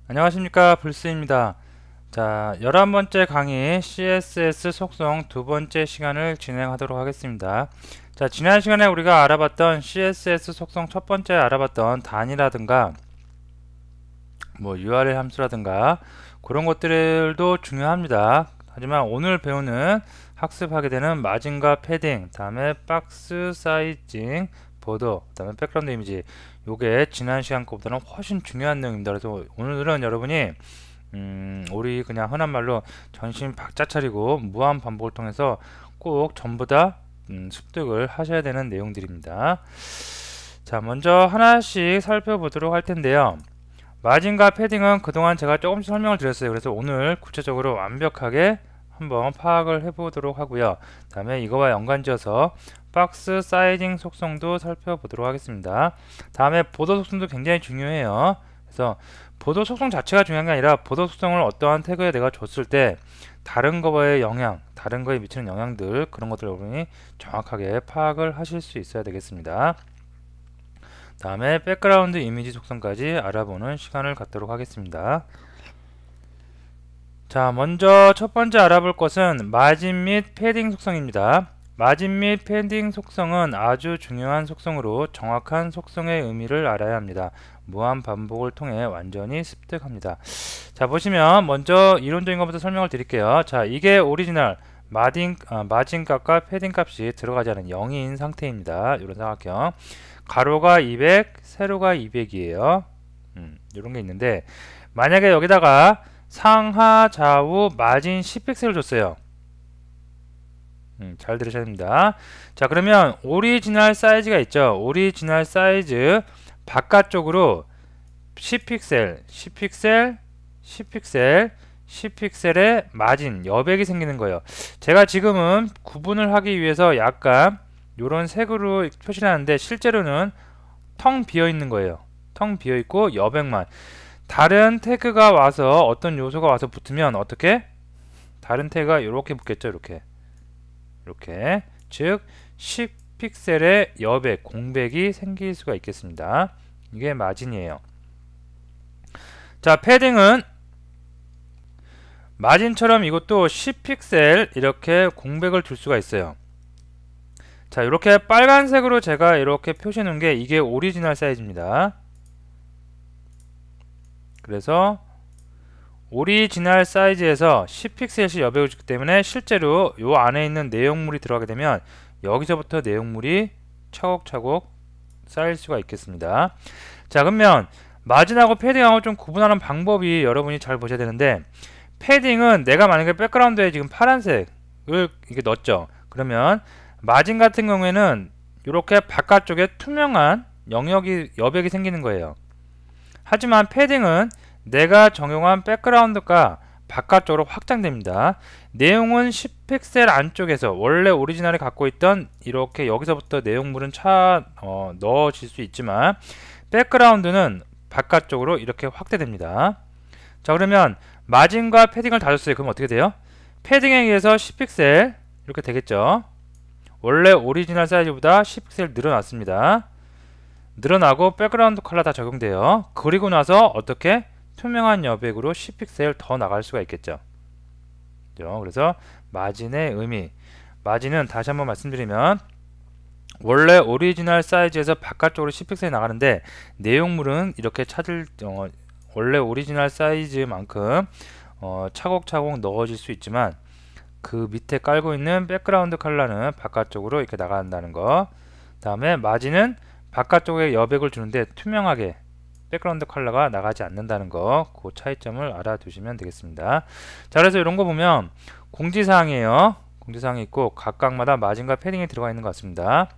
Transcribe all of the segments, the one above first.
안녕하십니까, 불스입니다. 자, 11번째 강의 CSS 속성 두 번째 시간을 진행하도록 하겠습니다. 자, 지난 시간에 우리가 알아봤던 CSS 속성 첫 번째 알아봤던 단위라든가 뭐 URL 함수라든가 그런 것들도 중요합니다. 하지만 오늘 배우는 학습하게 되는 마진과 패딩, 다음에 박스 사이징, 보도, 다음에 백그라운드 이미지, 요게 지난 시간 것보다는 훨씬 중요한 내용입니다. 그래서 오늘은 여러분이 우리 그냥 흔한 말로 전신 박자 차리고 무한 반복을 통해서 꼭 전부 다 습득을 하셔야 되는 내용들입니다. 자, 먼저 하나씩 살펴보도록 할 텐데요. 마진과 패딩은 그동안 제가 조금씩 설명을 드렸어요. 그래서 오늘 구체적으로 완벽하게 한번 파악을 해보도록 하고요. 다음에 이거와 연관지어서 박스 사이징 속성도 살펴보도록 하겠습니다. 다음에 보도 속성도 굉장히 중요해요. 그래서 보도 속성 자체가 중요한 게 아니라 보도 속성을 어떠한 태그에 내가 줬을 때 다른 거에 영향, 다른 거에 미치는 영향들, 그런 것들을 여러분이 정확하게 파악을 하실 수 있어야 되겠습니다. 다음에 백그라운드 이미지 속성까지 알아보는 시간을 갖도록 하겠습니다. 자, 먼저 첫 번째 알아볼 것은 마진 및 패딩 속성입니다. 마진 및 패딩 속성은 아주 중요한 속성으로 정확한 속성의 의미를 알아야 합니다. 무한 반복을 통해 완전히 습득합니다. 자, 보시면 먼저 이론적인 것부터 설명을 드릴게요. 자, 이게 오리지널 마진 값과 패딩 값이 들어가지 않은 0인 상태입니다. 이런 삼각형. 가로가 200, 세로가 200이에요. 이런 게 있는데, 만약에 여기다가 상하 좌우 마진 10픽셀을 줬어요. 잘 들으셔야 됩니다. 자, 그러면 오리지널 사이즈가 있죠. 오리지널 사이즈 바깥쪽으로 10픽셀, 10픽셀, 10픽셀, 10픽셀의 마진, 여백이 생기는 거예요. 제가 지금은 구분을 하기 위해서 약간 요런 색으로 표시를 하는데 실제로는 텅 비어 있는 거예요. 텅 비어 있고 여백만. 다른 태그가 와서 어떤 요소가 와서 붙으면 어떻게? 다른 태그가 이렇게 붙겠죠. 이렇게 즉 10픽셀의 여백, 공백이 생길 수가 있겠습니다. 이게 마진이에요. 자, 패딩은 마진처럼 이것도 10픽셀 이렇게 공백을 줄 수가 있어요. 자, 이렇게 빨간색으로 제가 이렇게 표시해 놓은 게 이게 오리지널 사이즈입니다. 그래서 오리지널 사이즈에서 10픽셀씩 여백을 주기 때문에 실제로 요 안에 있는 내용물이 들어가게 되면 여기서부터 내용물이 차곡차곡 쌓일 수가 있겠습니다. 자, 그러면 마진하고 패딩하고 좀 구분하는 방법이 여러분이 잘 보셔야 되는데, 패딩은 내가 만약에 백그라운드에 지금 파란색을 이렇게 넣었죠. 그러면 마진 같은 경우에는 이렇게 바깥쪽에 투명한 영역이 여백이 생기는 거예요. 하지만 패딩은 내가 적용한 백그라운드가 바깥쪽으로 확장됩니다. 내용은 10픽셀 안쪽에서 원래 오리지널이 갖고 있던 이렇게 여기서부터 내용물은 넣어질 수 있지만 백그라운드는 바깥쪽으로 이렇게 확대됩니다. 자, 그러면 마진과 패딩을 다 줬어요. 그럼 어떻게 돼요? 패딩에 의해서 10픽셀 이렇게 되겠죠. 원래 오리지널 사이즈보다 10픽셀 늘어났습니다. 늘어나고 백그라운드 컬러 다 적용돼요. 그리고 나서 어떻게? 투명한 여백으로 10픽셀 더 나갈 수가 있겠죠. 그래서 마진의 의미, 마진은 다시 한번 말씀드리면 원래 오리지널 사이즈에서 바깥쪽으로 10픽셀이 나가는데 내용물은 이렇게 원래 오리지널 사이즈만큼 차곡차곡 넣어질 수 있지만 그 밑에 깔고 있는 백그라운드 컬러는 바깥쪽으로 이렇게 나간다는 거. 다음에 마진은 바깥쪽에 여백을 주는데 투명하게 백그라운드 컬러가 나가지 않는다는 거, 그 차이점을 알아두시면 되겠습니다. 자, 그래서 이런 거 보면 공지사항이에요. 공지사항이 있고 각각마다 마진과 패딩이 들어가 있는 것 같습니다.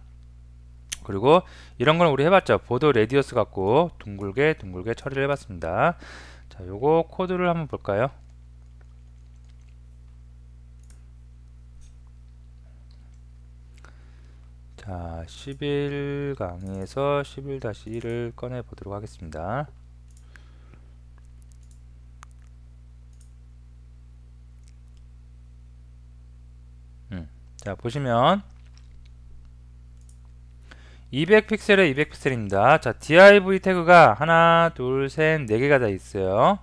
그리고 이런 건 우리 해봤죠. 보도 레디어스 갖고 둥글게 처리를 해봤습니다. 자, 요거 코드를 한번 볼까요? 자, 11강에서 11-1을 꺼내 보도록 하겠습니다. 자, 보시면 200픽셀에 200픽셀입니다. 자, div 태그가 하나, 둘, 셋, 4개가 다 있어요.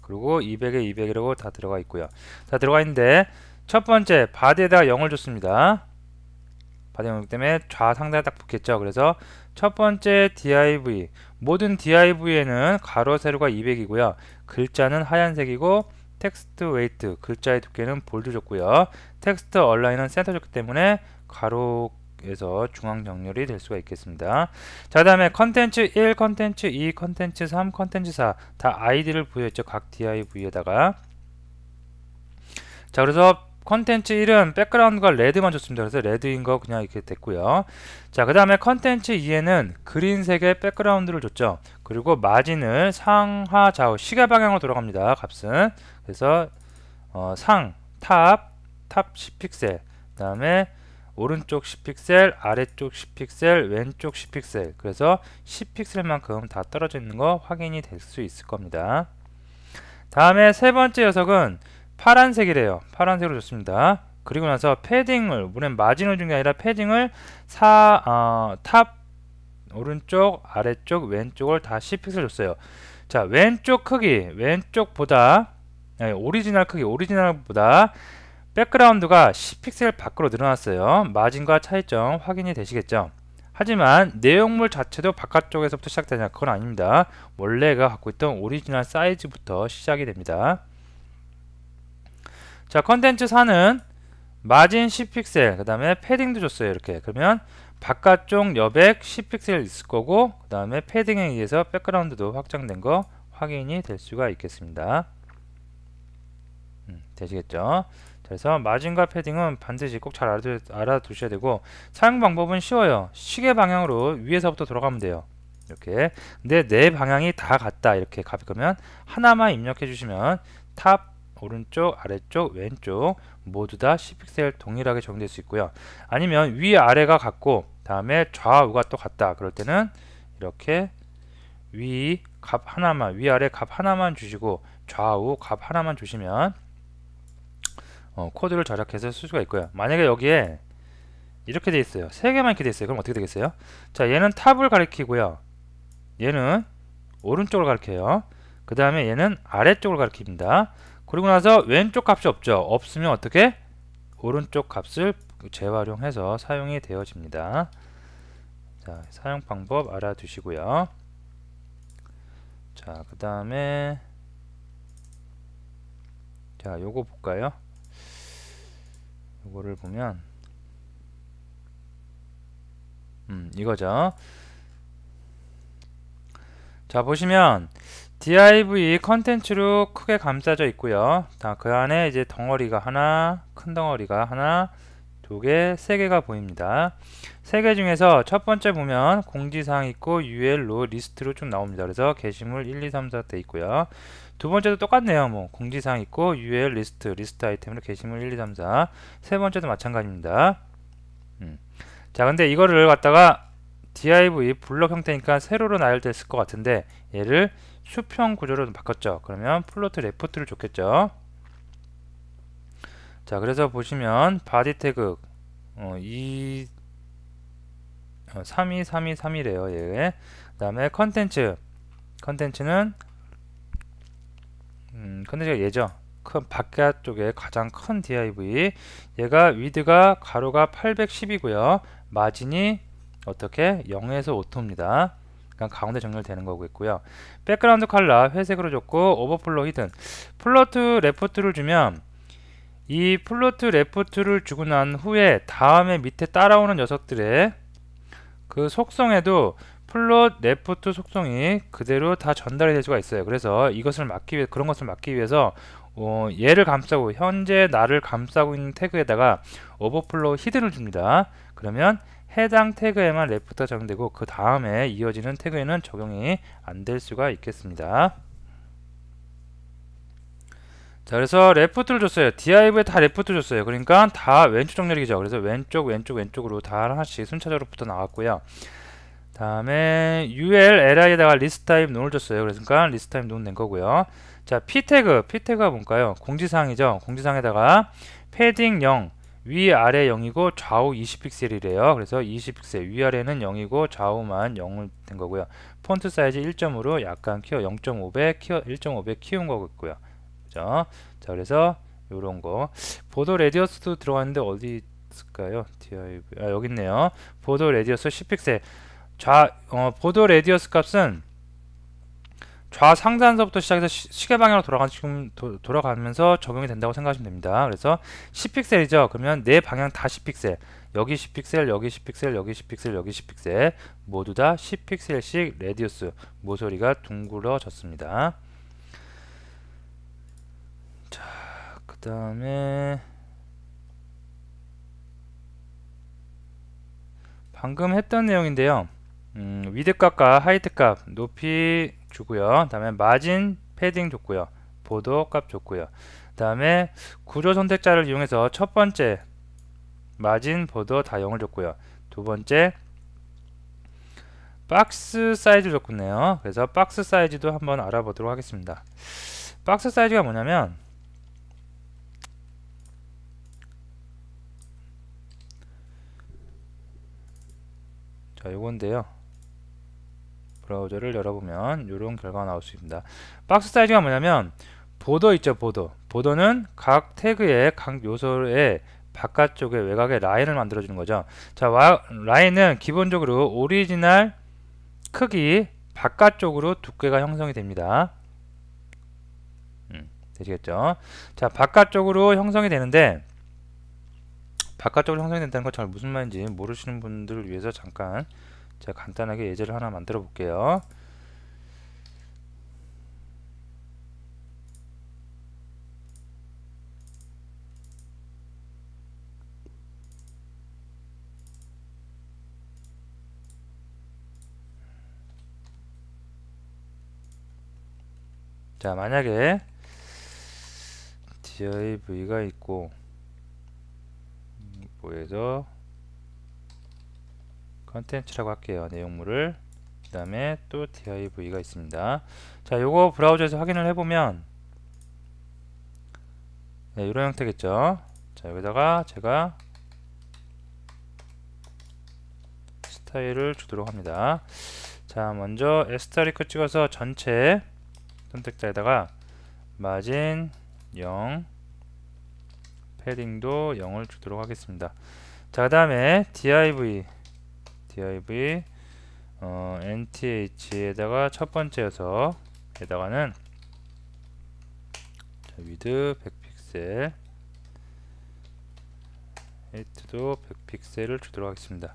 그리고 200에 200이라고 다 들어가 있고요. 다 들어가 있는데 첫 번째 바디에다가 0을 줬습니다. 바디 0이기 때문에 좌상단에 딱 붙겠죠. 그래서 첫 번째 div, 모든 div에는 가로 세로가 200이고요. 글자는 하얀색이고 텍스트 웨이트, 글자의 두께는 볼드 줬고요. 텍스트 얼라인은 센터 줬기 때문에 가로에서 중앙 정렬이 될 수가 있겠습니다. 자, 다음에 컨텐츠 1, 컨텐츠 2, 컨텐츠 3, 컨텐츠 4 다 아이디를 부여했죠. 각 div에다가. 자, 그래서 컨텐츠 1은 백그라운드가 레드만 줬습니다. 그래서 레드인 거 그냥 이렇게 됐고요. 자, 그 다음에 컨텐츠 2에는 그린색의 백그라운드를 줬죠. 그리고 마진을 상하 좌우 시계 방향으로 돌아갑니다. 값은. 그래서 탑 10픽셀, 그 다음에 오른쪽 10픽셀, 아래쪽 10픽셀, 왼쪽 10픽셀. 그래서 10픽셀만큼 다 떨어져 있는 거 확인이 될 수 있을 겁니다. 다음에 세 번째 녀석은 파란색이래요. 파란색으로 줬습니다. 그리고 나서 패딩을, 물론 마진을 준 게 아니라 패딩을 탑 오른쪽, 아래쪽, 왼쪽을 다 10픽셀 줬어요. 자, 왼쪽 크기, 왼쪽보다 오리지널 크기, 오리지널보다 백그라운드가 10픽셀 밖으로 늘어났어요. 마진과 차이점 확인이 되시겠죠? 하지만 내용물 자체도 바깥쪽에서부터 시작되냐? 그건 아닙니다. 원래가 갖고 있던 오리지널 사이즈부터 시작이 됩니다. 자, 컨텐츠 4는 마진 10픽셀, 그 다음에 패딩도 줬어요. 이렇게. 그러면 바깥쪽 여백 10픽셀 있을 거고, 그 다음에 패딩에 의해서 백그라운드도 확장된 거 확인이 될 수가 있겠습니다. 되시겠죠? 그래서 마진과 패딩은 반드시 꼭 잘 알아두셔야 되고, 사용 방법은 쉬워요. 시계 방향으로 위에서부터 돌아가면 돼요. 이렇게. 근데 내 방향이 다 같다. 이렇게 가면 하나만 입력해 주시면 탑 오른쪽, 아래쪽, 왼쪽 모두 다 10픽셀 동일하게 정리될 수 있고요. 아니면 위 아래가 같고 다음에 좌우가 또 같다. 그럴 때는 이렇게 위 값 하나만, 위 아래 값 하나만 주시고 좌우 값 하나만 주시면 코드를 절약해서 쓸 수가 있고요. 만약에 여기에 이렇게 돼 있어요. 세 개만 이렇게 돼 있어요. 그럼 어떻게 되겠어요? 자, 얘는 탑을 가리키고요. 얘는 오른쪽을 가리켜요. 그 다음에 얘는 아래쪽을 가리킵니다. 그리고 나서 왼쪽 값이 없죠. 없으면 어떻게? 오른쪽 값을 재활용해서 사용이 되어집니다. 자, 사용 방법 알아두시고요. 자, 그 다음에 자, 요거 볼까요? 요거를 보면 이거죠. 자, 보시면 div 컨텐츠로 크게 감싸져 있고요. 그 안에 이제 덩어리가 하나, 큰 덩어리가 하나, 두 개, 세 개가 보입니다. 세 개 중에서 첫 번째 보면 공지사항 있고 UL로 리스트로 쭉 나옵니다. 그래서 게시물 1, 2, 3, 4 돼 있고요. 두 번째도 똑같네요. 뭐 공지사항 있고 UL 리스트 아이템으로 게시물 1, 2, 3, 4. 세 번째도 마찬가지입니다. 자, 근데 이거를 갖다가 div 블록 형태니까 세로로 나열됐을 것 같은데 얘를 수평 구조로 바꿨죠. 그러면 플로트 레포트를 줬겠죠. 자, 그래서 보시면 바디 태그 32323이래요. 얘. 그 다음에 컨텐츠는 컨텐츠가 얘죠. 큰 바깥쪽에 가장 큰 div, 얘가 위드가 가로가 810이고요. 마진이 어떻게 0에서 5토입니다. 그러니까 가운데 정렬되는 거고요. 백그라운드 컬러 회색으로 줬고 오버플로 히든. 플로트 레포트를 주면 이 플로트 레포트를 주고 난 후에 다음에 밑에 따라오는 녀석들의 그 속성에도 플롯 레포트 속성이 그대로 다 전달이 될 수가 있어요. 그래서 이것을 막기 위해, 그런 것을 막기 위해서 얘를 감싸고 현재 나를 감싸고 있는 태그에다가 오버플로우 히든을 줍니다. 그러면 해당 태그에만 레포트가 적용되고 그 다음에 이어지는 태그에는 적용이 안 될 수가 있겠습니다. 자, 그래서 레포트를 줬어요. div에 다 레포트 줬어요. 그러니까 다 왼쪽 정렬이죠. 그래서 왼쪽으로 다 하나씩 순차적으로 붙어 나왔고요. 다음에 ulli에다가 리스트타입 논을 줬어요. 그러니까 리스트타입 논 낸 거고요. 자, p태그가 뭔가요? 공지사항이죠. 공지사항에다가 패딩 0, 위아래 0이고 좌우 20픽셀이래요. 그래서 20픽셀 위아래는 0이고 좌우만 0을 된 거고요. 폰트 사이즈 1.5로 약간 키워 0.5배 키워 1.5배 키운 거고요. 그죠? 자, 그래서 요런 거 보도 레디어스도 들어갔는데 어디 있을까요? div 여기 있네요. 보도 레디어스 10픽셀 보도 레디어스 값은 좌상단서부터 시작해서 시계 방향으로 돌아가면서 적용이 된다고 생각하시면 됩니다. 그래서 10픽셀이죠. 그러면 네 방향 다 10픽셀. 여기 10픽셀, 여기 10픽셀, 여기 10픽셀, 여기 10픽셀. 모두 다 10픽셀씩 레디우스 모서리가 둥그러졌습니다. 자, 그 다음에 방금 했던 내용인데요. 위드 값과 하이트 값 높이 주고요. 다음에 마진 패딩 줬고요. 보도 값 줬고요. 다음에 구조 선택자를 이용해서 첫 번째 마진 보도 다 0을 줬고요. 두 번째 박스 사이즈 줬군요. 그래서 박스 사이즈도 한번 알아보도록 하겠습니다. 박스 사이즈가 뭐냐면 자, 요건데요. 브라우저를 열어보면 이런 결과가 나올 수 있습니다. 박스 사이즈가 뭐냐면 보도 있죠. 보도는 각 태그의 각 요소의 바깥쪽에 외곽에 라인을 만들어주는 거죠. 자, 라인은 기본적으로 오리지널 크기 바깥쪽으로 두께가 형성이 됩니다. 되시겠죠? 자, 바깥쪽으로 형성이 되는데 바깥쪽으로 형성이 된다는 거 잘 무슨 말인지 모르시는 분들을 위해서 잠깐 제가 간단하게 예제를 하나 만들어 볼게요. 자, 만약에 div가 있고 뭐에서 컨텐츠라고 할게요. 내용물을. 그 다음에 또 div가 있습니다. 자, 요거 브라우저에서 확인을 해보면 네, 이런 형태겠죠. 자, 여기다가 제가 스타일을 주도록 합니다. 자, 먼저 에스터리크 찍어서 전체 선택자에다가 마진 0 패딩도 0을 주도록 하겠습니다. 자, 그 다음에 div nth에다가 첫 번째여서 에다가는 위드 100픽셀 헤이트도 100픽셀을 주도록 하겠습니다.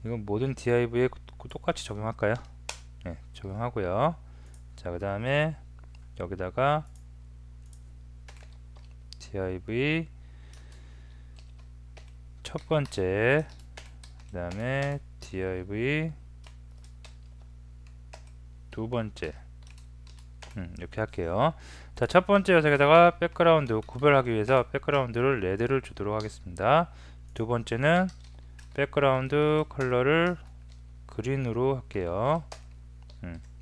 이건 모든 div에 똑같이 적용할까요? 네, 적용하고요. 자, 그 다음에 여기다가 div 첫 번째, 그 다음에 div 두 번째, 이렇게 할게요. 자, 첫 번째 녀석에다가 백그라운드 구별하기 위해서 백그라운드를 레드를 주도록 하겠습니다. 두 번째는 백그라운드 컬러를 그린으로 할게요.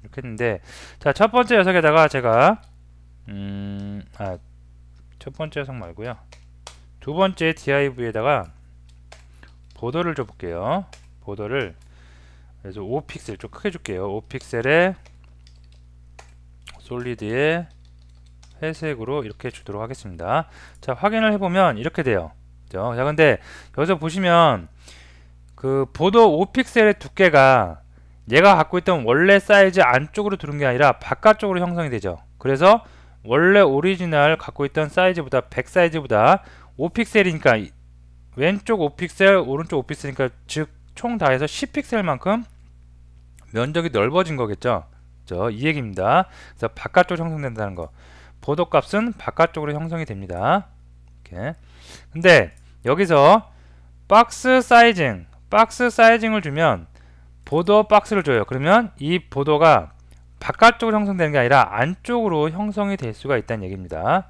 이렇게 했는데, 자, 첫 번째 녀석에다가 제가 첫 번째 녀석 말고요, 두 번째 div에다가 보더를 줘볼게요. 보더를 그래서 5픽셀 좀 크게 줄게요. 5픽셀에 솔리드에 회색으로 이렇게 주도록 하겠습니다. 자, 확인을 해보면 이렇게 돼요. 그죠? 자, 근데 여기서 보시면 그 보도 5픽셀의 두께가 얘가 갖고 있던 원래 사이즈 안쪽으로 들어온 게 아니라 바깥쪽으로 형성이 되죠. 그래서 원래 오리지널 갖고 있던 사이즈보다 100 사이즈보다 5픽셀이니까 왼쪽 5픽셀 오른쪽 5픽셀이니까 즉 총 다 해서 10픽셀만큼 면적이 넓어진 거겠죠. 그죠? 이 얘기입니다. 그래서 바깥쪽으로 형성된다는 거. 보도 값은 바깥쪽으로 형성이 됩니다. 이렇게. 근데 여기서 박스 사이징을 주면 보도 박스를 줘요. 그러면 이 보도가 바깥쪽으로 형성되는 게 아니라 안쪽으로 형성이 될 수가 있다는 얘기입니다.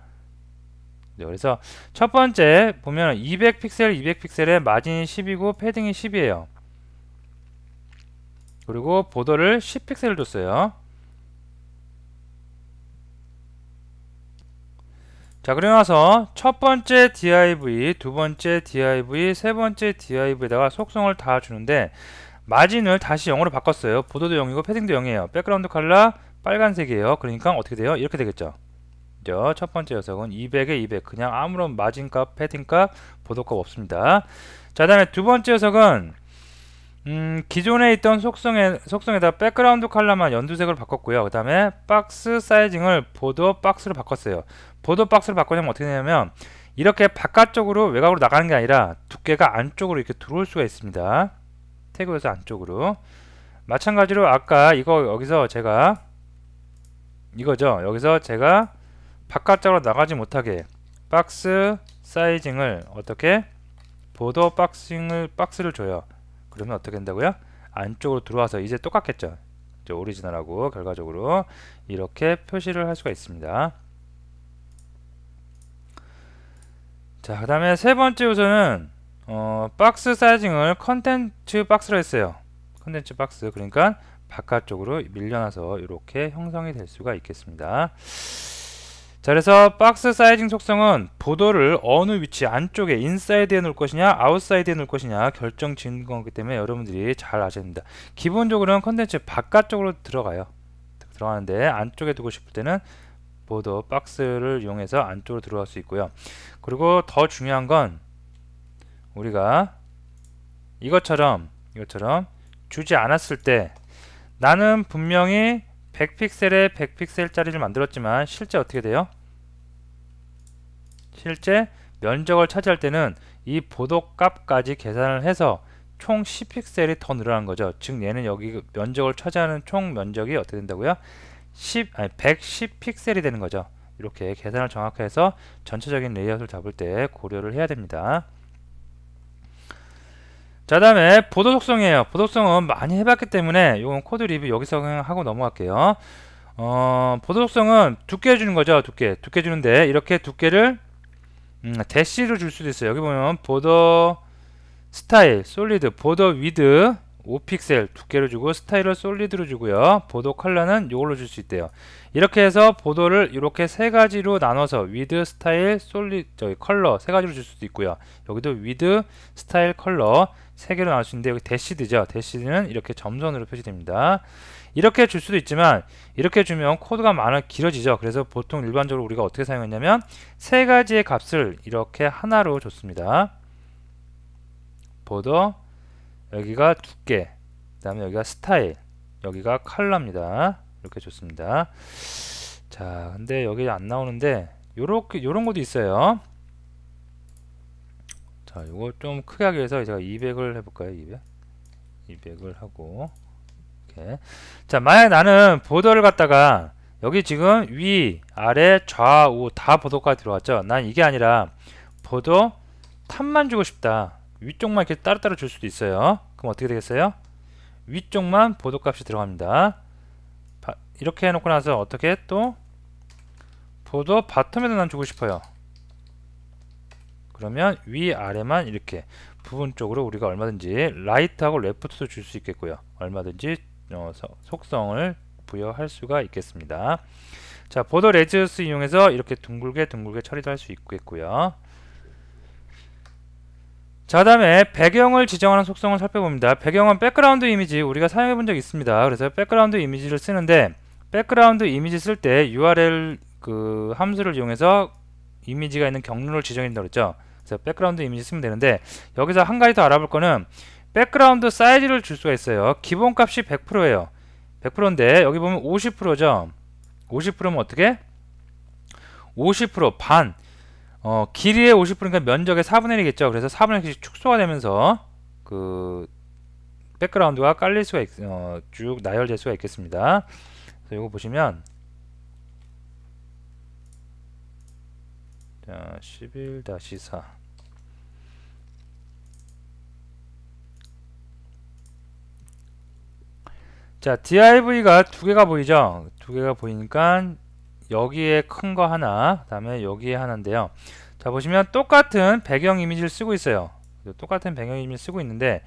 그래서 첫 번째 보면 200픽셀에 마진이 10이고 패딩이 10이에요. 그리고 보더를 10픽셀을 줬어요. 자, 그리고 나서 첫 번째 div, 두 번째 div, 세 번째 div에다가 속성을 다 주는데 마진을 다시 0으로 바꿨어요. 보도도 0이고 패딩도 0이에요. 백그라운드 컬러 빨간색이에요. 그러니까 어떻게 돼요? 이렇게 되겠죠. 첫 번째 녀석은 200에 200 그냥 아무런 마진값, 패딩값, 보도값 없습니다. 자, 다음에 두 번째 녀석은 기존에 있던 속성에다 백그라운드 컬러만 연두색으로 바꿨고요. 그 다음에 박스 사이징을 보도 박스로 바꿨어요. 보도 박스로 바꾸냐면 어떻게 되냐면 이렇게 바깥쪽으로 외곽으로 나가는 게 아니라 두께가 안쪽으로 이렇게 들어올 수가 있습니다. 태그에서 안쪽으로. 마찬가지로 아까 이거 여기서 제가 이거죠. 여기서 제가 바깥쪽으로 나가지 못하게 박스 사이징을 어떻게 보도 박스를 줘요. 그러면 어떻게 된다고요? 안쪽으로 들어와서 이제 똑같겠죠. 오리지널하고 결과적으로 이렇게 표시를 할 수가 있습니다. 자, 그 다음에 세 번째 요소는 박스 사이징을 컨텐츠 박스로 했어요. 컨텐츠 박스, 그러니까 바깥쪽으로 밀려나서 이렇게 형성이 될 수가 있겠습니다. 자, 그래서 박스 사이징 속성은 보도를 어느 위치 안쪽에 인사이드에 놓을 것이냐 아웃사이드에 놓을 것이냐 결정 지은 거기 때문에 여러분들이 잘 아셔야 됩니다. 기본적으로는 컨텐츠 바깥쪽으로 들어가는데 안쪽에 두고 싶을 때는 보도 박스를 이용해서 안쪽으로 들어갈 수 있고요. 그리고 더 중요한 건 우리가 이것처럼 주지 않았을 때 나는 분명히 100픽셀에 100픽셀짜리를 만들었지만 실제 어떻게 돼요? 실제 면적을 차지할 때는 이 보도 값까지 계산을 해서 총 10픽셀이 더 늘어난 거죠. 즉 얘는 여기 면적을 차지하는 총 면적이 어떻게 된다고요? 110픽셀이 되는 거죠. 이렇게 계산을 정확히 해서 전체적인 레이아웃을 잡을 때 고려를 해야 됩니다. 자, 다음에 보도 속성이에요. 보도 속성은 많이 해봤기 때문에 이건 코드 리뷰 여기서 그냥 하고 넘어갈게요. 보도 속성은 두께 주는 거죠. 두께 주는데 이렇게 두께를 대시로 줄 수도 있어요. 여기 보면 보더 스타일, 솔리드, 보더 위드 5픽셀 두께로 주고 스타일을 솔리드로 주고요. 보도 컬러는 이걸로 줄 수 있대요. 이렇게 해서 보도를 이렇게 세 가지로 나눠서 위드, 스타일, 컬러 세 가지로 줄 수도 있고요. 여기도 위드, 스타일, 컬러 세 개로 나눌 수 있는데 여기 대시드죠. 대시드는 이렇게 점선으로 표시됩니다. 이렇게 줄 수도 있지만 이렇게 주면 코드가 길어지죠. 그래서 보통 일반적으로 우리가 어떻게 사용했냐면 세 가지의 값을 이렇게 하나로 줬습니다. 보도, 여기가 두께, 그 다음에 여기가 스타일, 여기가 컬러입니다. 이렇게 줬습니다. 자, 근데 여기 안 나오는데 요런 것도 있어요. 자, 요거 좀 크게 하기 위해서 제가 200을 해볼까요? 200을 하고 이렇게. 자, 만약 나는 보도를 갖다가 여기 지금 위, 아래, 좌우 다 보도까지 들어왔죠. 난 이게 아니라 보도 탑만 주고 싶다. 위쪽만 이렇게 따로따로 줄 수도 있어요. 그럼 어떻게 되겠어요? 위쪽만 보도값이 들어갑니다. 이렇게 해놓고 나서 어떻게 또 보도 바텀에도 난 주고 싶어요. 그러면 위아래만 이렇게 부분적으로 우리가 얼마든지 라이트하고 레프트도 줄 수 있겠고요. 얼마든지 속성을 부여할 수가 있겠습니다. 자, 보더 레지어스 이용해서 이렇게 둥글게 처리도 할 수 있겠고요. 자, 다음에 배경을 지정하는 속성을 살펴봅니다. 배경은 백그라운드 이미지 우리가 사용해 본 적이 있습니다. 그래서 백그라운드 이미지를 쓰는데 백그라운드 이미지 쓸 때 URL 그 함수를 이용해서 이미지가 있는 경로를 지정해 준다고 그랬죠. 그래서 백그라운드 이미지 쓰면 되는데 여기서 한 가지 더 알아볼 거는 백그라운드 사이즈를 줄 수가 있어요. 기본값이 100%예요. 100%인데 여기 보면 50%죠. 50%면 어떻게? 50% 반. 길이의 50%니까 면적의 4분의 1이겠죠. 그래서 4분의 1씩 축소가 되면서 그 백그라운드가 깔릴 수가 쭉 나열될 수가 있겠습니다. 그래서 이거 보시면 자, 11-4 자, div가 두 개가 보이죠. 두 개가 보이니까 여기에 큰 거 하나, 그 다음에 여기에 하나인데요. 자, 보시면 똑같은 배경 이미지를 쓰고 있어요. 똑같은 배경 이미지를 쓰고 있는데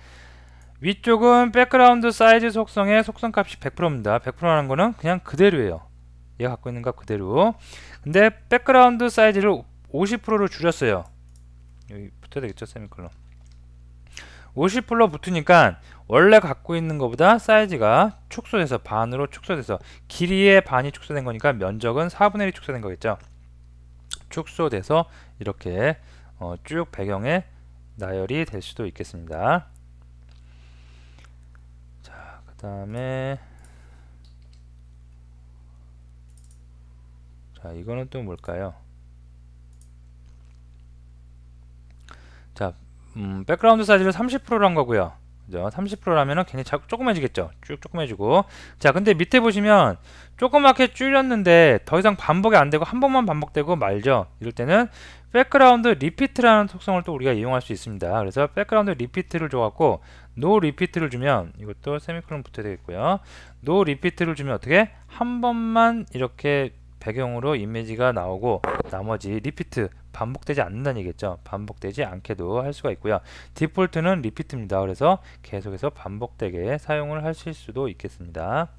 위쪽은 백그라운드 사이즈 속성의 속성값이 100%입니다. 100%라는 거는 그냥 그대로예요. 얘가 갖고 있는 값 그대로. 근데 백그라운드 사이즈를 50%로 줄였어요. 여기 붙어야 되겠죠, 세미콜론. 50% 붙으니까 원래 갖고 있는 것보다 사이즈가 축소돼서 반으로 축소돼서 길이의 반이 축소된 거니까 면적은 4분의 1이 축소된 거겠죠. 축소돼서 이렇게 쭉 배경에 나열이 될 수도 있겠습니다. 자, 그 다음에 자, 이거는 또 뭘까요? 자, 백그라운드 사이즈를 30%로 한 거고요. 그죠? 30%라면은 괜히 조그매지겠죠. 쭉 조그매지고. 자, 근데 밑에 보시면 조그맣게 줄였는데 더 이상 반복이 안 되고 한 번만 반복되고 말죠. 이럴 때는 백그라운드 리피트라는 속성을 또 우리가 이용할 수 있습니다. 그래서 백그라운드 리피트를 줘갖고 노 리피트를 주면 이것도 세미콜론 붙여야 되겠고요. 노 리피트를 주면 어떻게? 한 번만 이렇게 배경으로 이미지가 나오고 나머지 리피트 반복되지 않는다는 얘기겠죠. 반복되지 않게도 할 수가 있고요. 디폴트는 리피트입니다. 그래서 계속해서 반복되게 사용을 하실 수도 있겠습니다.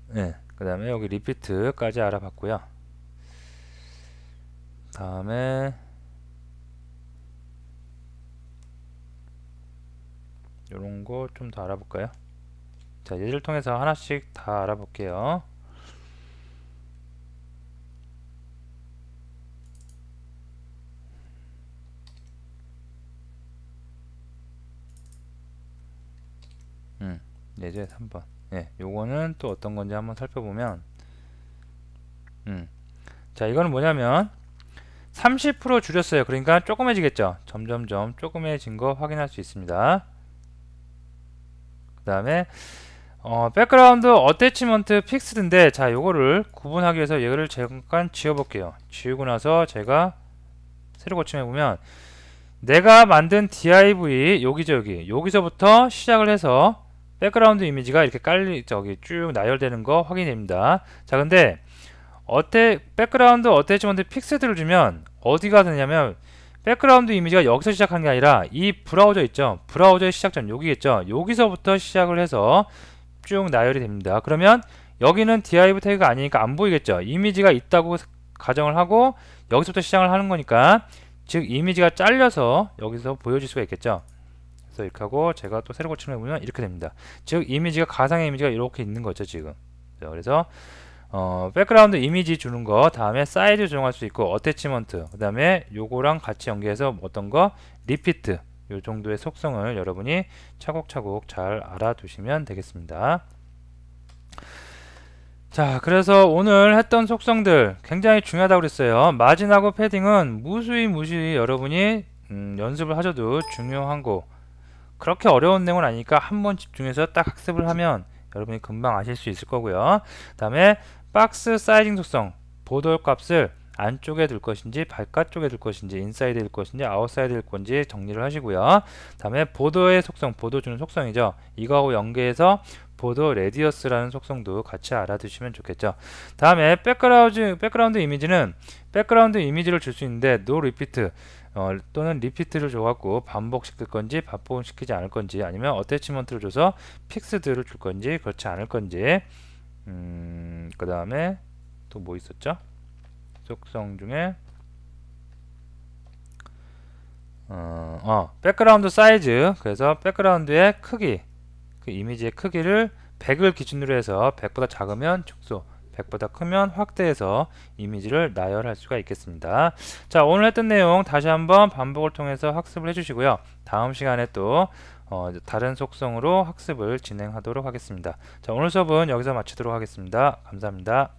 네, 그 다음에 여기 리피트까지 알아봤고요. 다음에 이런 거 좀 더 알아볼까요? 자, 예를 통해서 하나씩 다 알아볼게요. 예제 3번. 예, 요거는 또 어떤 건지 한번 살펴보면, 자, 이거는 뭐냐면 30% 줄였어요. 그러니까 조그매지겠죠. 점점점 조그매진 거 확인할 수 있습니다. 그 다음에 백그라운드 어태치먼트 픽스드인데, 자, 요거를 구분하기 위해서 얘를 잠깐 지워볼게요. 지우고 나서 제가 새로 고침해보면 내가 만든 div 여기죠. 여기서부터 시작을 해서 백그라운드 이미지가 이렇게 쭉 나열되는 거 확인됩니다. 자, 근데 백그라운드 어태치먼트 픽스드를 주면 어디가 되냐면 백그라운드 이미지가 여기서 시작하는 게 아니라 이 브라우저 있죠. 브라우저의 시작점 여기겠죠. 여기서부터 시작을 해서 쭉 나열이 됩니다. 그러면 여기는 div 태그가 아니니까 안 보이겠죠. 이미지가 있다고 가정을 하고 여기서부터 시작을 하는 거니까, 즉 이미지가 잘려서 여기서 보여질 수가 있겠죠. 그래서 이렇게 하고 제가 또 새로 고침을 해보면 이렇게 됩니다. 즉 이미지가 가상의 이미지가 이렇게 있는 거죠 지금. 그래서 백그라운드 이미지 주는 거, 다음에 사이즈 조정할 수 있고 어태치먼트, 그 다음에 요거랑 같이 연계해서 어떤 거 리피트, 요 정도의 속성을 여러분이 차곡차곡 잘 알아두시면 되겠습니다. 자, 그래서 오늘 했던 속성들 굉장히 중요하다고 그랬어요. 마진하고 패딩은 무수히 여러분이 연습을 하셔도 중요한 거, 그렇게 어려운 내용은 아니니까 한번 집중해서 딱 학습을 하면 여러분이 금방 아실 수 있을 거고요. 그 다음에 박스 사이징 속성, 보도 값을 안쪽에 둘 것인지 바깥쪽에 둘 것인지 인사이드에 둘 것인지 아웃사이드에 둘 건지 정리를 하시고요. 그 다음에 보도의 속성, 보도 주는 속성이죠. 이거하고 연계해서 보도 레디어스라는 속성도 같이 알아두시면 좋겠죠. 다음에 백그라운드 이미지는 백그라운드 이미지를 줄 수 있는데 no repeat 또는 리피트를 줘갖고 반복시킬 건지 반복시키지 않을 건지, 아니면 어태치먼트를 줘서 픽스드를 줄 건지 그렇지 않을 건지. 그 다음에 또 뭐 있었죠? 속성 중에 백그라운드 사이즈, 그래서 백그라운드의 크기, 그 이미지의 크기를 100을 기준으로 해서 100보다 작으면 축소, 100보다 크면 확대해서 이미지를 나열할 수가 있겠습니다. 자, 오늘 했던 내용 다시 한번 반복을 통해서 학습을 해주시고요. 다음 시간에 또 다른 속성으로 학습을 진행하도록 하겠습니다. 자, 오늘 수업은 여기서 마치도록 하겠습니다. 감사합니다.